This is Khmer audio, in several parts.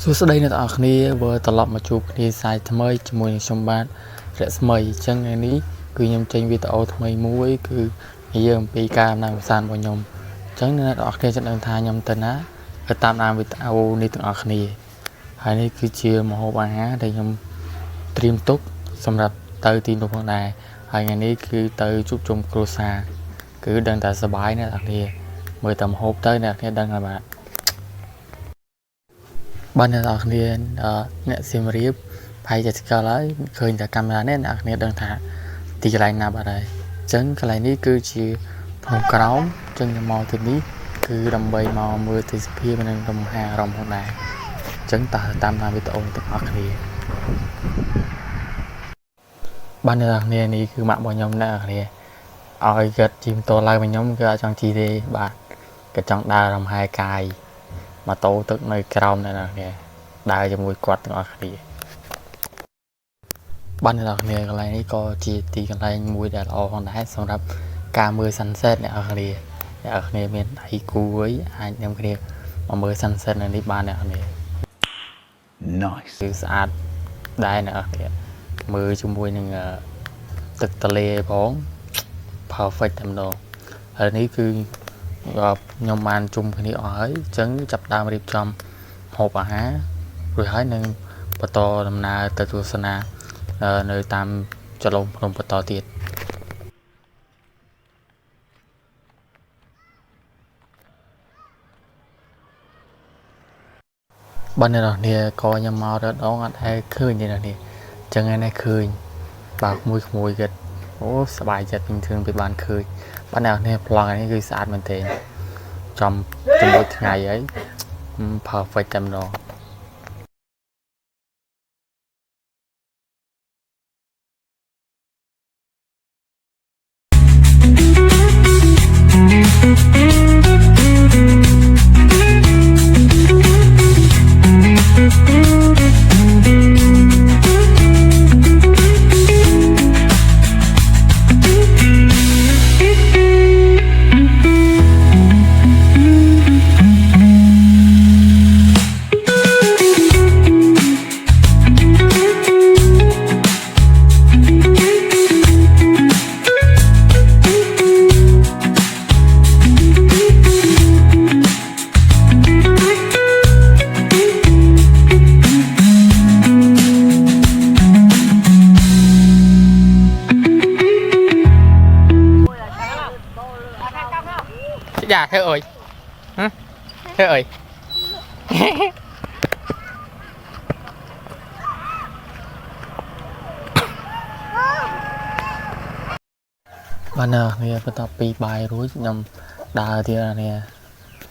សួស្តីអ្នកទាំងអស់គ្នាវិលត្រឡប់មកជួបគ្នាសាយថ្មីជាមួយនឹងខ្ញុំបាទរស្មីអញ្ចឹងថ្ងៃនេះគឺខ្ញុំចេញវីដេអូថ្មីមួយគឺនិយាយអំពីការដំណើរកម្សាន្តរបស់ខ្ញុំអញ្ចឹងអ្នកទាំងអស់គ្នាចង់ដឹងថាខ្ញុំទៅណាទៅតាមដានវីដេអូនេះទាំងអស់គ្នាហើយនេះគឺជាម្ហូបអាហារដែលខ្ញុំត្រៀមទុកសម្រាប់ទៅទីនោះផងដែរហើយថ្ងៃនេះគឺទៅជួបជុំគ្រួសារគឺដឹងតែសប្បាយអ្នកទាំងអស់គ្នាមើលតែម្ហូបទៅអ្នកទាំងអស់គ្នាដឹងហើយបាទបាទអ្នកនរគ្នាអ្នកសៀមរាបប្រហែលជាស្គាល់ហើយឃើញតែកាមេរ៉ានេះអ្នកនរគ្នាដឹងថាទីកន្លែងណាបាទហើយអញ្ចឹងកន្លែងនេះគឺជាភ្នំក្រោមអញ្ចឹងខ្ញុំមកទីនេះគឺដើម្បីមកមើលទេសភាពនិងលំហែអារម្មណ៍ផងដែរអញ្ចឹងតាមវីដេអូទាំងអស់គ្នាបាទអ្នកនរគ្នានេះគឺម៉ាក់របស់ខ្ញុំអ្នកនរគ្នាឲ្យគាត់ជិះម៉ូតូឡើងមកខ្ញុំគឺអត់ចង់ជិះទេបាទគាត់ចង់ដើរលំហែកាយម៉ូតូទឹកនៅក្រោមអ្នកនរគ្នាដើរជាមួយគាត់ទាំងអស់គ្នាបាទអ្នកនរគ្នាកន្លែងនេះក៏ជាទីកន្លែងមួយដែលល្អផងដែរសម្រាប់ការមើល sunset អ្នកនរគ្នាមានដៃគូអីអាចញ៉ាំគ្នាមកមើល sunset នៅនេះបានអ្នកនរគ្នា Nice គឺស្អាតដែរអ្នកនរគ្នាមើលជាមួយនឹងទឹកទន្លេផង perfect តែម្ដងហើយនេះគឺខ្ញុំបានជុំគ្នាអស់ហើយអញ្ចឹងចាប់ដើមរៀបចំហូបអាហាររួចហើយនឹងបន្តដំណើរទៅទស្សនានៅតាមចលងភ្នំបន្តទៀតបាទអ្នកនរគ្នាក៏ខ្ញុំមកដល់ដងអត់ដែលឃើញទេអ្នកនេះអញ្ចឹងឯនេះឃើញបើក្មួយគាត់អូសប្បាយចិត្តពេញធឿនពេលបានឃើញបាទអ្នកនរគ្នាប្លង់នេះគឺស្អាតមែនទែនចំជាមួយថ្ងៃអី perfect តែម្ដងdạ thế ơi hả thế ơi bạn nào nè bắt đầu pi bài rồi nhầm đà thì nè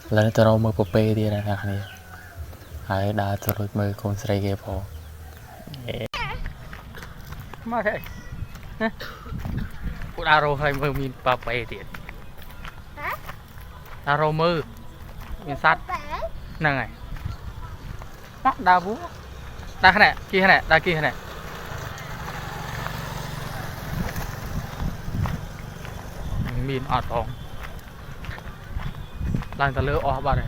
lấy tao đâu mơ búp bê thì nè hãy đà tao rồi mơ con sấy ghép hồ mà thế cô đà rồi hay mơ min búp bê thì đà rô mơ miền sắt nè này mắt đà bú đà cái này kia này đà kia này miền ọt tòng đang ta lỡ ọt vào này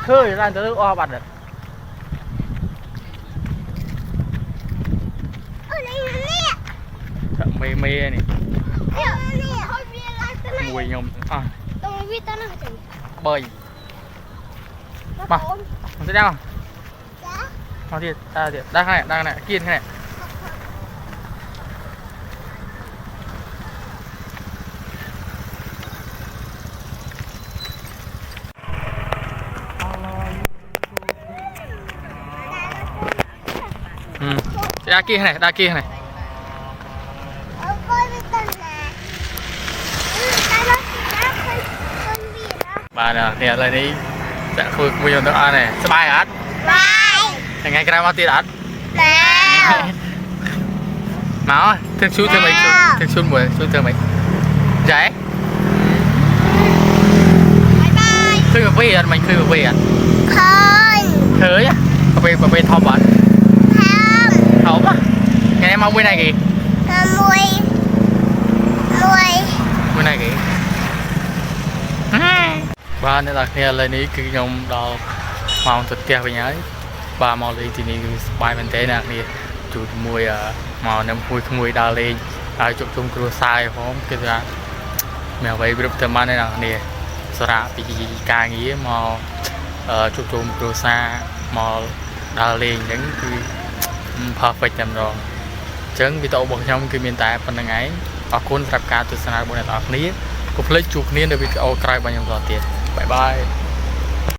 khơi ra tới o bật được mê này mùi nhom bơi mà mình sẽ đeo không thì đang này kiên cái này đa kia này bà nè lên đi đã phượt bây giờ nữa này sẽ bay hả ngày cái nào mà tiền hả máu thức chút thôi mày thức chút mùi chút thôi mày chạy khơi mà về mình khơi mà về à khơi á bà về thom bạn thom á ngày em mong bên này kì bên này kì ba nên là nghe lên ý cứ nhom đào mong thật kia với nhái ba mong lên thì này bài mình thế nào thì chụp mùi màu nấm mùi đào lên chụp chung cua sai không cái gì mèo vậy bị tầm ăn này nào nè sara bị càng nghĩ màu chụp chung cua sa màu đào lên những cái perfect nhầm rồi chẳng bị tàu bọc trong cái miền tây phần năng ấy ở côn rạp cá từ sáng bữa nay tao ní cục lấy chuột ní để bị tàu cày bao nhiêu giờ tiền bye bye